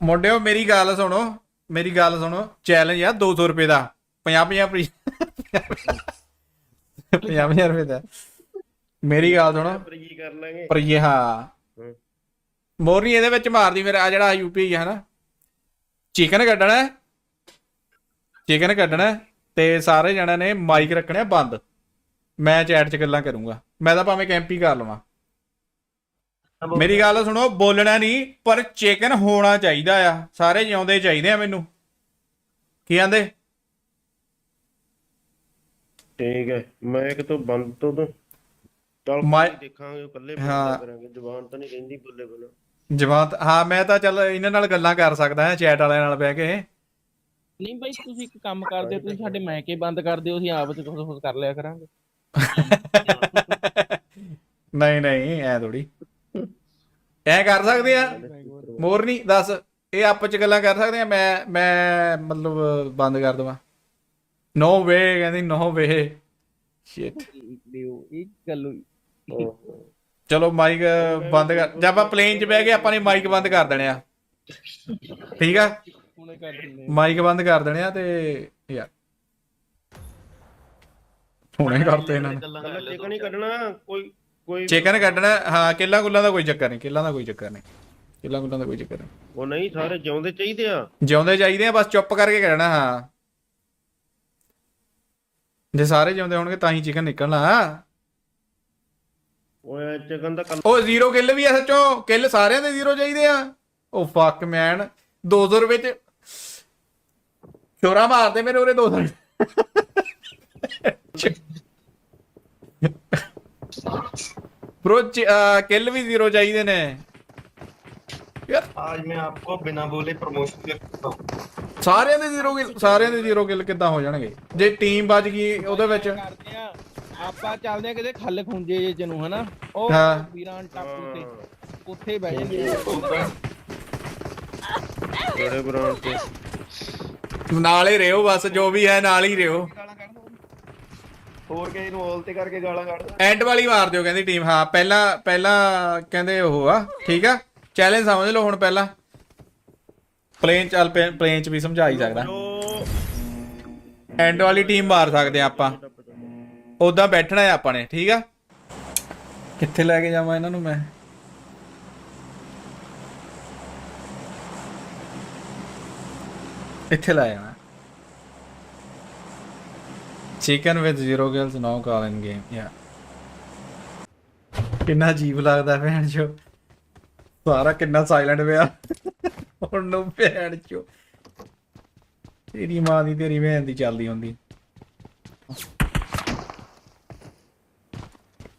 ਮੁੰਡਿਓ ਮੇਰੀ ਗੱਲ ਸੁਣੋ ਚੈਲੰਜ ਆ 200 ਰੁਪਏ ਦਾ 50 ਰੁਪਏ ਦਾ। ਮੇਰੀ ਗੱਲ ਸੁਣੋ ਪਰ ਇਹ ਹਾਂ ਮੋਰਨੀ ਇਹਦੇ ਵਿੱਚ ਮਾਰਦੀ ਫਿਰ ਆ ਜਿਹੜਾ ਯੂਪੀ ਹੈ ਨਾ ਚਿਕਨ ਕੱਢਣਾ ਤੇ ਸਾਰੇ ਜਣਿਆਂ ਨੇ ਮਾਈਕ ਰੱਖਣੇ ਬੰਦ। ਮੈਂ ਚੈਟ 'ਚ ਗੱਲਾਂ ਕਰੂੰਗਾ, ਮੈਂ ਤਾਂ ਭਾਵੇਂ ਕੈਂਪੀ ਕਰ ਲਵਾਂ। ਮੇਰੀ ਗੱਲ ਸੁਣੋ, ਬੋਲਣਾ ਨਹੀਂ ਪਰ ਚਿਕਨ ਹੋਣਾ ਚਾਹੀਦਾ ਆ। ਸਾਰੇ ਜਿਉਂਦੇ ਚਾਹੀਦੇ ਆ ਮੈਨੂੰ। ਕੀ ਆਂਦੇ? ਠੀਕ ਹੈ, ਮੈਂ ਕਿਤੋਂ ਬੰਦ ਤੋਂ ਚੱਲ ਦੇਖਾਂਗੇ ਇਕੱਲੇ ਕਰਾਂਗੇ। ਜ਼ਬਾਨ ਤਾਂ ਨਹੀਂ ਕਹਿੰਦੀ ਬੋਲੇ ਬੋਲੇ ਜਵਾਨ ਹਾਂ ਮੈਂ ਤਾਂ ਚੱਲ ਇਹਨਾਂ ਨਾਲ ਗੱਲਾਂ ਕਰ ਸਕਦਾ ਹਾਂ ਚੈਟ ਵਾਲਿਆਂ ਨਾਲ ਬਹਿ ਕੇ। ਨਹੀਂ ਬਾਈ ਤੁਸੀਂ ਇੱਕ ਕੰਮ ਕਰਦੇ ਹੋ, ਤੁਸੀਂ ਸਾਡੇ ਮੈਕੇ ਬੰਦ ਕਰ ਦਿਓ, ਅਸੀਂ ਆਪ ਚ ਕੁਝ ਕਰ ਲਿਆ ਕਰਾਂਗੇ। ਨਹੀਂ ਐ ਥੋੜੀ ਐ ਕਰ ਸਕਦੇ ਆ। ਮੋਰਨੀ ਦੱਸ, ਇਹ ਆਪਸ ਚ ਗੱਲਾਂ ਕਰ ਸਕਦੇ ਆ? ਮੈਂ ਮਤਲਬ ਬੰਦ ਕਰ ਦੇਵਾਂ? ਨੋ ਵੇ ਕਹਿੰਦੀ, ਨੋ ਵੇ ਸ਼ਿਟ। ਇਹ ਗੱਲ ਚਲੋ ਮਾਈਕ ਬੰਦ ਕਰ। ਜੇ ਆਪਾਂ ਪਲੇਨ 'ਚ ਬਹਿ ਗਏ ਆਪਾਂ ਨੇ ਮਾਈਕ ਬੰਦ ਕਰ ਦੇਣੇ ਆ, ਠੀਕ ਆ? ਮਾਈਕ ਬੰਦ ਕਰ ਦੇਣੇ ਆ ਤੇ ਯਾਰ ਹੁਣੇ ਕਰਤੇ ਇਹਨਾਂ ਨੇ। ਚਿਕਨ ਹੀ ਕੱਢਣਾ, ਕੋਈ ਚਿਕਨ ਕੱਢਣਾ ਹਾਂ। ਕਿੱਲਾ ਗੁੱਲਾਂ ਦਾ ਕੋਈ ਚੱਕਰ ਨਹੀਂ, ਕਿੱਲਾ ਗੁੱਲਾਂ ਦਾ ਕੋਈ ਚੱਕਰ ਨਹੀਂ। ਉਹ ਨਹੀਂ, ਸਾਰੇ ਜਿਉਂਦੇ ਚਾਹੀਦੇ ਆ। ਜਿਉਂਦੇ ਚਾਹੀਦੇ ਆ, ਬਸ ਚੁੱਪ ਕਰਕੇ ਕਹਿਣਾ। ਹਾਂ ਜੇ ਸਾਰੇ ਜਿਉਂਦੇ ਹੋਣਗੇ ਤਾਂ ਹੀ ਚਿਕਨ ਨਿਕਲਣਾ। ਓਏ ਚਿਕਨ ਦਾ ਉਹ ਜ਼ੀਰੋ ਕਿੱਲ ਵੀ ਆ ਸੱਚੋ। ਕਿੱਲ ਸਾਰਿਆਂ ਦੇ ਜ਼ੀਰੋ ਚਾਹੀਦੇ ਆ। ਉਹ ਫੱਕ ਮੈਨ 200 ਰੁਪਏ ਚ ਚੋਰਾ ਮਾਰਦੇ ਮੇਰੇ ਉਰੇ 200। ब्रो किल भी जीरो चाहिए ने यार। आज मैं आपको बिना बोले प्रमोशन करता हूं। सारे दे जीरो किल किदां हो जाणगे जे टीम बच गई ओदे विच? ਆਪਾਂ ਚੱਲਦੇ ਆ ਕਿਤੇ ਖੱਲ ਖੁੰਝੇ ਜੇ ਚ ਨੂੰ ਹਨਾ, ਉਹ ਵੀਰਾਨ ਟਾਪੂ ਤੇ ਉੱਥੇ ਬਹਿ ਜਾਂਦੇ ਆ ਬੜੇ ਬਰਾਂ ਤੇ। ਨਾਲ ਹੀ ਰਹੋ ਬਸ, ਜੋ ਵੀ ਹੈ ਨਾਲ ਹੀ ਰਹੋ। ਹੋਰ ਕਿਸੇ ਨੂੰ ਔਲ ਤੇ ਕਰਕੇ ਗਾਲਾਂ ਕੱਢਦਾ। ਐਂਡ ਵਾਲੀ ਮਾਰ ਦਿਓ ਕਹਿੰਦੀ ਟੀਮ। ਹਾਂ ਪਹਿਲਾਂ ਕਹਿੰਦੇ ਉਹ ਆ ਠੀਕ ਆ। ਚੈਲੰਜ ਸਮਝ ਲਓ ਹੁਣ। ਪਹਿਲਾਂ ਪਲੇਨ ਚੱਲ ਪਲੇਨ ਚ ਵੀ ਸਮਝਾ ਹੀ ਸਕਦਾ। ਐਂਡ ਵਾਲੀ ਟੀਮ ਮਾਰ ਸਕਦੇ ਆ ਆਪਾਂ। ਉਦਾਂ ਬੈਠਣਾ ਹੈ ਆਪਾਂ ਨੇ, ਠੀਕ ਆ? ਕਿੱਥੇ ਲੈ ਕੇ ਜਾਵਾਂ ਇਹਨਾਂ ਨੂੰ ਮੈਂ? ਇੱਥੇ ਲੈ ਜਾਣਾ। Chicken with zero kills no call in game yeah। किन्ना अजीब लगदा भैन चो, सारा किन्ना साइलेंट पिया हुण नु भैन चो। तेरी मां दी तेरी भैन दी चलदी हुंदी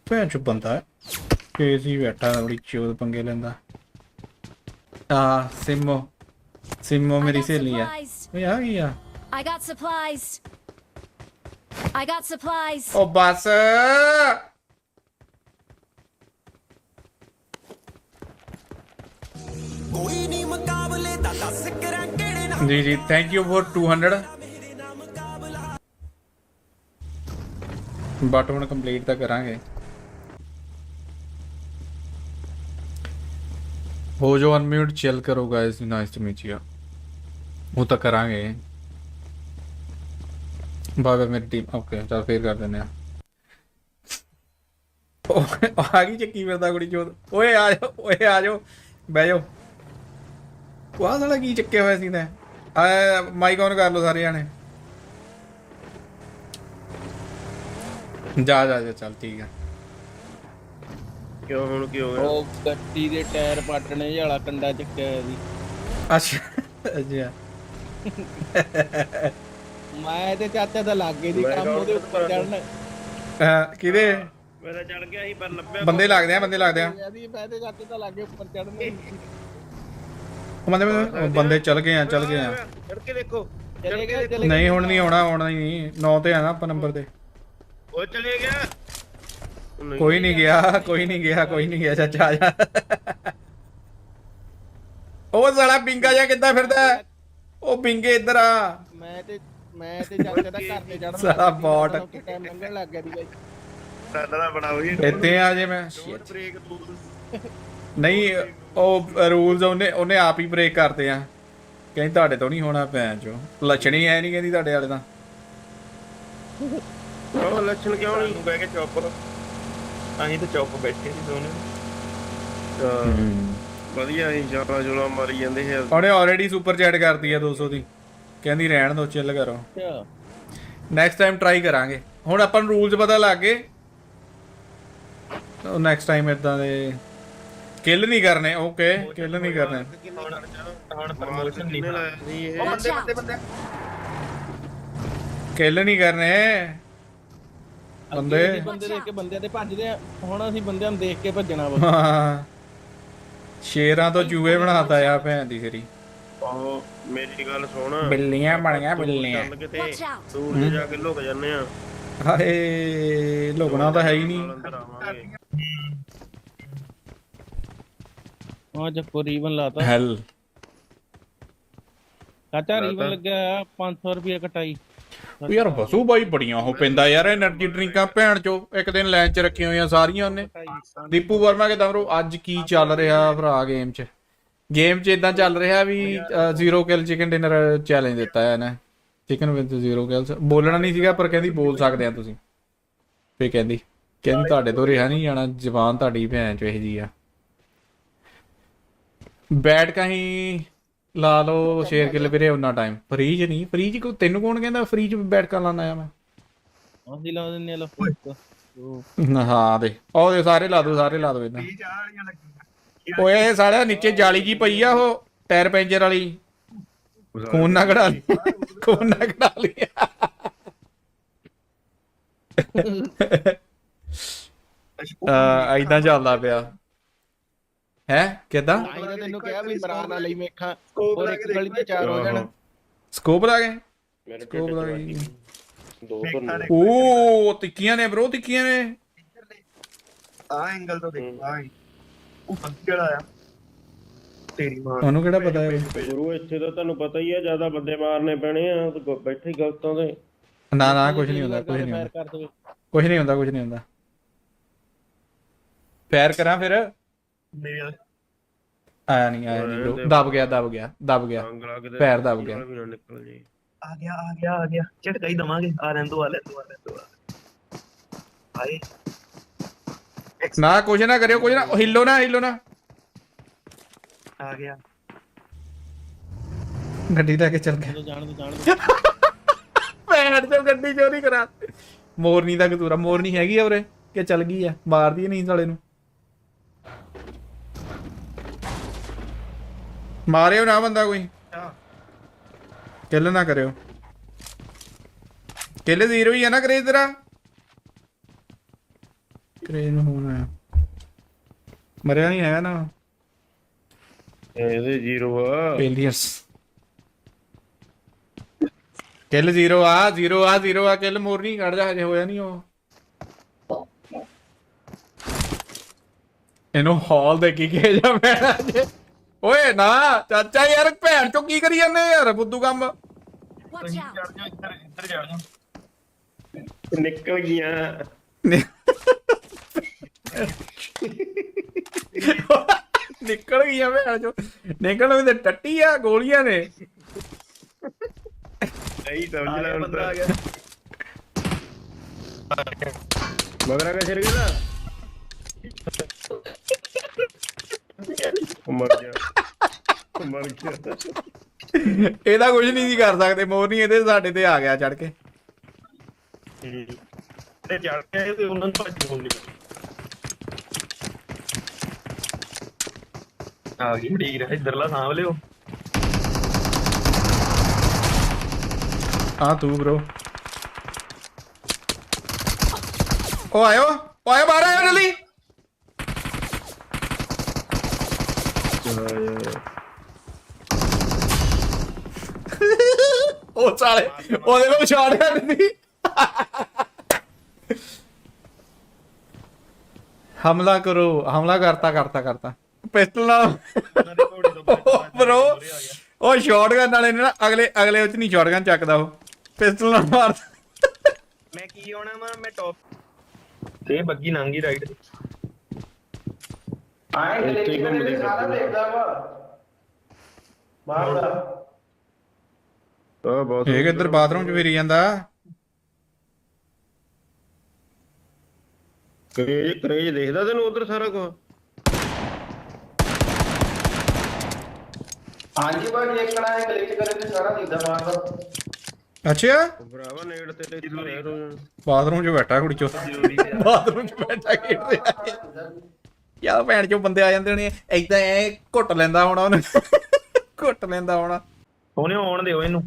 भैन चो। बंदा केस ही बैठा बड़ी चोद पंगे लेंदा। सिमो मेरी सहेली है। ओए आ गई आ। I got supplies. Oh, बस जी थैंक यू फॉर 200। बट हम कंप्लीट तो करांगे। हो जो अनम्यूट चिल करो guys, nice to meet you. वो तो करांगे। बाय बाय मेरी टीम। ओके चल फिर कर देने आ गई ਚੱਕੀ ਫਿਰਦਾ ਕੁੜੀ ਚੋਦ। ਓਏ ਆ ਜਾਓ ਬਹਿ ਜਾਓ। ਵਾਹ ਸਾਲਾ ਕੀ ਚੱਕਿਆ ਹੋਇਆ ਸੀ ਤੈਂ? ਮਾਈਕ ਔਨ ਕਰ ਲਓ ਸਾਰੇ ਜਾਣੇ। ਜਾ ਚੱਲ ਠੀਕ ਆ। ਕਿਉਂ ਹੁਣ ਕੀ ਹੋ ਗਿਆ? ਉਹ ਗੱਡੀ ਦੇ ਟਾਇਰ ਪਾਟਣੇ ਵਾਲਾ ਕੰਡਾ ਚੱਕਿਆ ਹੋਇਆ ਸੀ। ਅੱਛਾ ਮੈਂ ਤੇ ਚਾਚਾ ਦਾ ਲਾਗੇ ਦੀ ਕੰਮ ਉਹਦੇ ਉੱਪਰ ਚੜਨ। ਕਿਹਦੇ? ਮੇਰਾ ਚੜ ਗਿਆ ਸੀ ਪਰ ਲੱਭਿਆ ਬੰਦੇ ਲੱਗਦੇ ਆ ਮੈਂ ਤੇ ਚਾਚੇ ਦਾ ਲਾਗੇ ਉੱਪਰ ਚੜਨ। ਬੰਦੇ ਚਲ ਗਏ ਆ ਚੜ ਕੇ ਦੇਖੋ। ਨਹੀਂ ਹੁਣ ਨਹੀਂ ਆਉਣਾ ਹੀ ਨਹੀਂ। 9 ਤੇ ਆਣਾ ਆਪਾਂ ਨੰਬਰ ਤੇ। ਉਹ ਚਲੇ ਗਿਆ। ਕੋਈ ਨਹੀਂ ਗਿਆ ਚਾਚਾ ਆ ਜਾ। ਉਹ ਸਾਲਾ ਬਿੰਗਾ ਜਿਹਾ ਕਿੱਦਾਂ ਫਿਰਦਾ? ਉਹ ਬਿੰਗੇ ਇੱਧਰ ਆ। ਮੈਂ ਤੇ ਚਾਚੇ ਦਾ ਘਰ ਤੇ ਚੜਨ ਸਾਲਾ ਬੌਟ ਟਾਈਮ ਲੰਘਣ ਲੱਗ ਗਿਆ ਦੀ ਬਾਈ। ਸਾਡਾ ਬਣਾਓ ਜੀ ਇੱਥੇ ਆ ਜੇ ਮੈਂ। ਬ੍ਰੇਕ ਨਹੀਂ ਉਹ ਰੂਲਸ ਉਹਨੇ ਆਪ ਹੀ ਬ੍ਰੇਕ ਕਰਦੇ ਆ। ਕਹਿੰਦੀ ਤੁਹਾਡੇ ਤੋਂ ਨਹੀਂ ਹੋਣਾ ਭੈਣ ਚੋ, ਲੱਛਣੀ ਐ ਨਹੀਂ ਕਹਿੰਦੀ ਤੁਹਾਡੇ ਵਾਲੇ ਤਾਂ। ਉਹ ਲੱਛਣ ਕਿਉਂ ਨਹੀਂ? ਨੂੰ ਬਹਿ ਕੇ ਚੁੱਪ ਅਸੀਂ ਤਾਂ ਚੁੱਪ ਬੈਠੇ ਸੀ ਦੋਨੇ। ਵਧੀਆ ਹੀ ਜਾਲਾ ਜੁਲਾ ਮਾਰੀ ਜਾਂਦੇ ਸੀ। ਉਹਨੇ ਆਲਰੇਡੀ ਸੁਪਰ ਚੈਟ ਕਰਤੀ ਆ 200 ਦੀ, ਕਹਿੰਦੀ ਰਹਿਣ ਦੋ ਚਿੱਲ ਕਰੋ, ਅੱਛਾ ਨੈਕਸਟ ਟਾਈਮ ਟਰਾਈ ਕਰਾਂਗੇ। ਹੁਣ ਆਪਾਂ ਨੂੰ ਰੂਲਸ ਪਤਾ ਲੱਗ ਗਏ, ਨੈਕਸਟ ਟਾਈਮ ਇਦਾਂ ਦੇ ਕਿੱਲ ਨਹੀਂ ਕਰਨੇ। ਓਕੇ ਕਿੱਲ ਨਹੀਂ ਕਰਨੇ। ਹੁਣ ਪ੍ਰਮੋਸ਼ਨ ਨਹੀਂ ਲਾਇਆ ਸੀ ਇਹ। ਉਹ ਬੰਦੇ ਬੰਦੇ ਕਿੱਲ ਨਹੀਂ ਕਰਨੇ ਬੰਦੇ। ਅਸੀਂ ਬੰਦੇ ਦੇਖ ਕੇ ਬੰਦਿਆਂ ਤੇ ਭੱਜਦੇ ਆ, ਹੁਣ ਅਸੀਂ ਬੰਦਿਆਂ ਨੂੰ ਦੇਖ ਕੇ ਭੱਜਣਾ ਵਾ। ਹਾਂ ਸ਼ੇਰਾਂ ਤੋਂ ਚੂਹੇ ਬਣਾਤਾ ਆ ਭੈਣ ਦੀ ਸਿਰੀ। ਉਹ ਮੇਰੀ ਗੱਲ ਸੁਣ, ਬਿੱਲੀਆਂ ਬਣੀਆਂ ਬਿੱਲੀਆਂ। ਚੱਲ ਕਿਤੇ Watch out. ਦੂਰ ਤੇ ਜਾ ਕੇ ਲੁਕ ਜਾਂਦੇ ਆ। ਹਾਏ ਲੁਕਣਾ ਤਾਂ ਹੈ ਹੀ ਨਹੀਂ। ਅੰਦਰ ਆਵਾਂਗੇ। ਆ ਚੱਕੋ ਰੀਬਨ ਲਾਤਾ ਹੈਲ ਚਾਚਾ, ਰੀਬਨ ਲੱਗਿਆ ਆ 500 ਰੁਪਏ ਕਟਾਈ। ਯਾਰ ਵਸੂ ਬਾਈ ਬੜੀਆਂ ਉਹ ਪੈਂਦਾ ਯਾਰ એનર્ਜੀ ਡਰਿੰਕਾਂ ਭੈਣ ਚੋ। ਇੱਕ ਦਿਨ ਲਾਈਨ 'ਚ ਰੱਖੀਆਂ ਹੋਈਆਂ ਸਾਰੀਆਂ ਉਹਨੇ। ਦੀਪੂ ਵਰਮਾ ਕੇ ਦਮਰੋ ਅੱਜ ਕੀ ਚੱਲ ਰਿਹਾ ਭਰਾ ਗੇਮ 'ਚ ਇਦਾਂ ਚੱਲ ਰਿਹਾ ਵੀ 0 ਕਿਲ ਚਿਕਨ ਡਿਨਰ ਚੈਲੰਜ ਦਿੱਤਾ ਹੈ ਇਹਨੇ। ਚਿਕਨ ਵਿਦ 0 ਕਿਲਸ ਬੋਲਣਾ ਨਹੀਂ ਸੀਗਾ, ਪਰ ਕਹਿੰਦੀ ਬੋਲ ਸਕਦੇ ਆ ਤੁਸੀਂ। ਫੇ ਕਹਿੰਦੀ ਤੁਹਾਡੇ ਤੋਂ ਰਿਹਾ ਨਹੀਂ ਜਾਣਾ, ਜ਼ਬਾਨ ਤੁਹਾਡੀ ਭੈਣ ਚੋ ਇਹ ਜੀ ਆ। ਬੈਠ ਕਹੀਂ ਲਾ ਲਓ ਸ਼ੇਰ ਕਿਲ ਵੀਰੇ ਉਹਨਾਂ ਟਾਈਮ। ਫਰੀਜ ਨਹੀਂ, ਫਰੀਜ ਕੋ ਤੈਨੂੰ ਕੌਣ ਕਹਿੰਦਾ ਫਰੀਜ ਬੈਠ ਕੇ ਲਾਣਾ ਆ ਮੈਂ? ਅਸੀਂ ਲਾ ਦਿੰਨੇ ਆ ਲੋ। ਹਾਂ ਦੇ ਉਹ ਦੇ ਸਾਰੇ ਲਾ ਦੋ ਇਦਾਂ। ਓਏ ਸਾਲਿਆ ਨੀਚੇ ਜਾਲੀ ਜੀ ਪਈ ਆ ਉਹ ਟਾਇਰ ਪੈਂਚਰ ਵਾਲੀ। ਖੂਨ ਨਾ ਕਢਾ ਲਈ, ਖੂਨ ਨਾ ਕਢਾ ਲਈ। ਏਦਾਂ ਚੱਲਦਾ ਪਿਆ ਹੈ ਕਿਦਾਂ? ਆਈ ਤਾਂ ਤੈਨੂੰ ਕਿਹਾ ਵੀ ਮਰਾਨ ਨਾ ਲਈ ਮੇਖਾਂ, ਹੋਰ ਇੱਕ ਗਲੀ ਤੇ 4 ਹੋ ਜਾਣ। ਸਕੋਪ ਲਾ ਗਏ, ਮੇਰੇ ਸਕੋਪ ਲਾ ਗਏ। ਦੋ ਤੋਂ ਓ ਤਿੱਕੀਆਂ ਨੇ ਬ్రో, ਤਿੱਕੀਆਂ ਨੇ। ਆ ਐਂਗਲ ਤੋਂ ਦੇਖ ਆ ਉਹ ਕਿਹੜਾ ਆ ਤੇਰੀ ਮਾਂ। ਉਹਨੂੰ ਕਿਹੜਾ ਪਤਾ ਹੈ? ਗੁਰੂ ਇੱਥੇ ਤਾਂ ਤੁਹਾਨੂੰ ਪਤਾ ਹੀ ਆ, ਜ਼ਿਆਦਾ ਬੰਦੇ ਮਾਰਨੇ ਪੈਣੇ ਆ। ਬੈਠੇ ਗਲਤਾਂ ਦੇ ਨਾ ਕੁਝ ਨਹੀਂ ਹੁੰਦਾ, ਕੁਝ ਨਹੀਂ ਹੁੰਦਾ, ਕਰ ਦੇਵੇ। ਕੁਝ ਨਹੀਂ ਹੁੰਦਾ, ਕੁਝ ਨਹੀਂ ਹੁੰਦਾ। ਫਾਇਰ ਕਰਾਂ ਫਿਰ? ਮੇਰੇ ਆਇਆ ਨਹੀਂ bro, ਦਬ ਗਿਆ ਅੰਗਲਾ ਕਿਤੇ ਪੈਰ ਦਬ ਗਿਆ। ਵੀ ਨਾ ਨਿਕਲ ਜੇ। ਆ ਗਿਆ ਝਟਕਾ ਹੀ ਦਵਾਂਗੇ। ਆ ਲੈਣ ਦੋ ਆਏ ਨਾ ਕੁਝ ਨਾ ਕਰਿਓ, ਕੁਝ ਨਾ ਹਿੱਲੋ ਨਾ ਆ ਗਿਆ। ਗੱਡੀ ਲੈ ਕੇ ਚੱਲ ਗਿਆ। ਜਾਣ ਦੋ ਭੈਣ ਚੋ ਗੱਡੀ ਚੋਰੀ ਕਰਾ। ਮੋਰਨੀ ਦਾ ਕਸੂਰਾ, ਮੋਰਨੀ ਹੈਗੀ ਆ ਉਰੇ ਕਿ ਚੱਲ ਗਈ ਆ? ਮਾਰਦੀ ਨਹੀਂ ਸਾਲੇ ਨੂੰ। ਮਾਰਿਓ ਨਾ ਬੰਦਾ ਕੋਈ, ਕਿੱਲ ਨਾ ਕਰਿਓ। ਕਿੱਲ 0 ਹੀ ਆ ਨਾ ਕਰੇਜ ਤੇਰਾ? ਕਰੇਜ ਨੂੰ ਹੋਣਾ ਮਰਿਆ ਨਹੀਂ ਹੈਗਾ ਨਾ ਇਹਦੇ 0 ਆ। ਫੇਲੀਅਰਸ। ਕਿੱਲ 0 ਆ ਕਿੱਲ ਮੋਰਨੀ ਕੱਢ ਜਾ, ਹਜੇ ਹੋਇਆ ਨਹੀਂ ਉਹ। ਇਹਨੂੰ ਹਾਲ ਦੇ ਕੀ ਕਹੇ ਜਾ ਮੈਂ ਅੱਜ। ਓਏ ਨਾ ਚਾਚਾ ਯਾਰ ਭੈਣ ਚੋ ਕੀ ਕਰੀ ਜਾਂਦੇ ਯਾਰ ਬੁੱਧੂ ਕੰਮ। Watch out. ਇੱਧਰ ਚੜ ਜਾ। ਨਿਕਲ ਗਈਆਂ। ਨਿਕਲ ਗਈਆਂ ਭੈਣ ਚੋ। ਨਿਕਲ ਵੀ ਤੇ ਟੱਟੀ ਆ, ਗੋਲੀਆਂ ਨੇ। ਨਹੀਂ ਸਮਝ ਲੈ ਹੁਣ ਬੰਦਾ ਤਾਂ। ਆ ਗਿਆ। ਮਗਰ ਆ ਕੇ ਸਿਰ ਗਿਆ। ਮਰ ਗਿਆ। ਇਹਦਾ ਕੁਝ ਨਹੀਂ ਸੀ ਕਰ ਸਕਦੇ। ਮੋਰਨੀ ਇਹਦੇ ਸਾਡੇ ਤੇ ਆ ਗਿਆ ਚੜ ਕੇ। ਤੇ ਚੜ ਕੇ ਤੇ ਉਹਨਾਂ ਨੂੰ ਭੱਜ ਹੋਣੀ ਆ ਗਈ। ਠੀਕ ਰਿਹਾ, ਇੱਧਰਲਾ ਸਾਂਭ ਲਿਓ। ਹਾਂ ਤੂੰ bro ਉਹ ਆਇਓ ਬਾਹਰ ਆਇਓ ਜਲਦੀ। ਉਹ ਸਾਲੇ ਉਹਦੇ ਕੋਲ ਛਾੜਿਆ ਨਹੀਂ। ਹਮਲਾ ਕਰੋ, ਹਮਲਾ ਕਰਤਾ ਪਿਸਟਲ ਨਾਲ bro। ਉਹ ਸ਼ਾਟਗਨ ਵਾਲੇ ਨੇ ਨਾ ਅਗਲੇ ਵਿੱਚ ਨਹੀਂ ਸ਼ਾਟਗਨ ਚੱਕਦਾ, ਉਹ ਪਿਸਟਲ ਨਾਲ ਮਾਰਦਾ। ਮੈਂ ਕੀ ਆਉਣਾ ਵਾ, ਮੈਂ ਟੌਪ ਤੇ ਬੱਗੀ ਲੰਗੀ ਰਾਈਟ। ਆਏ ਇੱਥੇ ਹੀ ਘੁੰਮਦੇ ਸਾਰਾ ਫਿਰਦੇ। ਦੇਖਦਾ ਵਾ ਬਾਹਰ ਦਾ ਆ ਬਹੁਤ ਇਹ ਕਿੱਧਰ ਬਾਥਰੂਮ 'ਚ ਫਿਰੀ ਜਾਂਦਾ। ਕਰੇਜ ਦੇਖਦਾ ਤੈਨੂੰ ਉਧਰ ਸਾਰਾ ਕੁਝ। ਹਾਂਜੀ ਬਾਈ ਦੇਖਣਾ ਹੈ ਕਲਿੱਕ ਕਰੇ ਤੇ ਸਾਰਾ ਦਿਖਦਾ ਬਾਹਰ ਦਾ ਅੱਛਾ ਭਰਾਵਾ ਨੇੜ ਤੇ ਤੇ ਜ਼ਰੂਰ ਬਾਥਰੂਮ 'ਚ ਬੈਠਾ ਕੁੜੀ ਚੋ ਬਾਥਰੂਮ 'ਚ ਬੈਠਾ ਖੇਡ ਰਿਹਾ ਯਾਰ ਭੈਣ ਚੋ ਬੰਦੇ ਆ ਜਾਂਦੇ ਨੇ ਏਦਾਂ ਐ ਘੁੱਟ ਲੈਂਦਾ ਹੋਣਾ ਉਹਨੇ ਘੁੱਟ ਲੈਂਦਾ ਹੋਣਾ। ਉਹਨੇ ਆਉਣ ਦਿਓ ਇਹਨੂੰ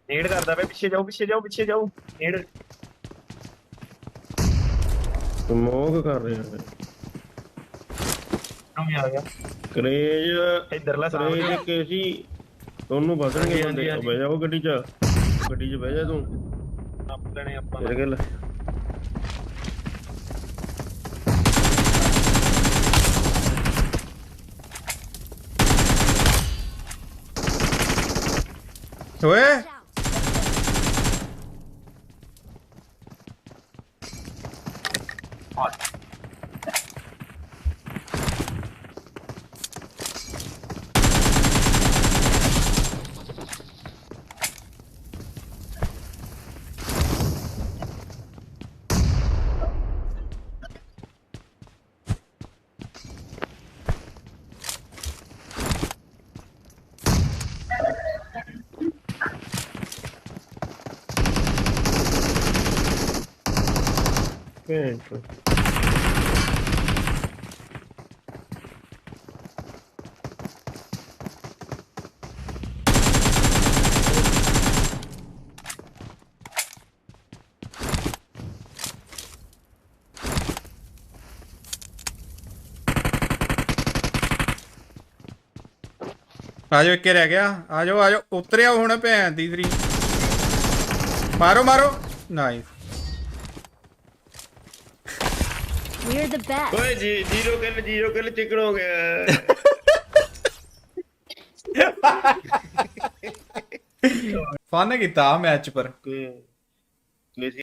ਨੇੜ ਕਰਦਾ ਪਿਆ ਪਿੱਛੇ ਜਾਓ ਪਿੱਛੇ ਜਾਓ ਪਿੱਛੇ ਜਾਓ ਨੇੜ ਸਮੋਕ ਕਰ ਰਿਹਾ ਹੈ। ਵੀ ਆ ਗਿਆ ਕਰੇਜ ਇਧਰਲਾ ਸਾਹਮਣੇ ਕਰੇਜ ਕੇਸੀ ਤੁਹਾਨੂੰ ਬਸਣਗੇ ਬੰਦੇ। ਹਾਂਜੀ। ਬਹਿ ਜਾ ਉਹ ਗੱਡੀ 'ਚ ਬਹਿ ਜਾ ਤੂੰ ਆਪਣੇ ਆਪਾਂ ਮੇਰੇ ਗੱਲ ਓਏ ਭੈਣ ਚੋ। ਆ ਜਾਓ ਇੱਕੇ ਰਹਿ ਗਿਆ ਆ ਜਾਓ ਉਤਰਿਆ ਹੁਣ ਭੈਣ ਦੀ ਤੇਰੀ ਮਾਰੋ ਮਾਰੋ ਨਾਈਸ। We're the best. ਓਏ ਜੀ ਜ਼ੀਰੋ ਕਿੱਲ ਚਿਕਨ ਹੋ ਗਿਆ। ਫਨ ਕੀਤਾ ਮੈਚ ਪਰ ਕਿ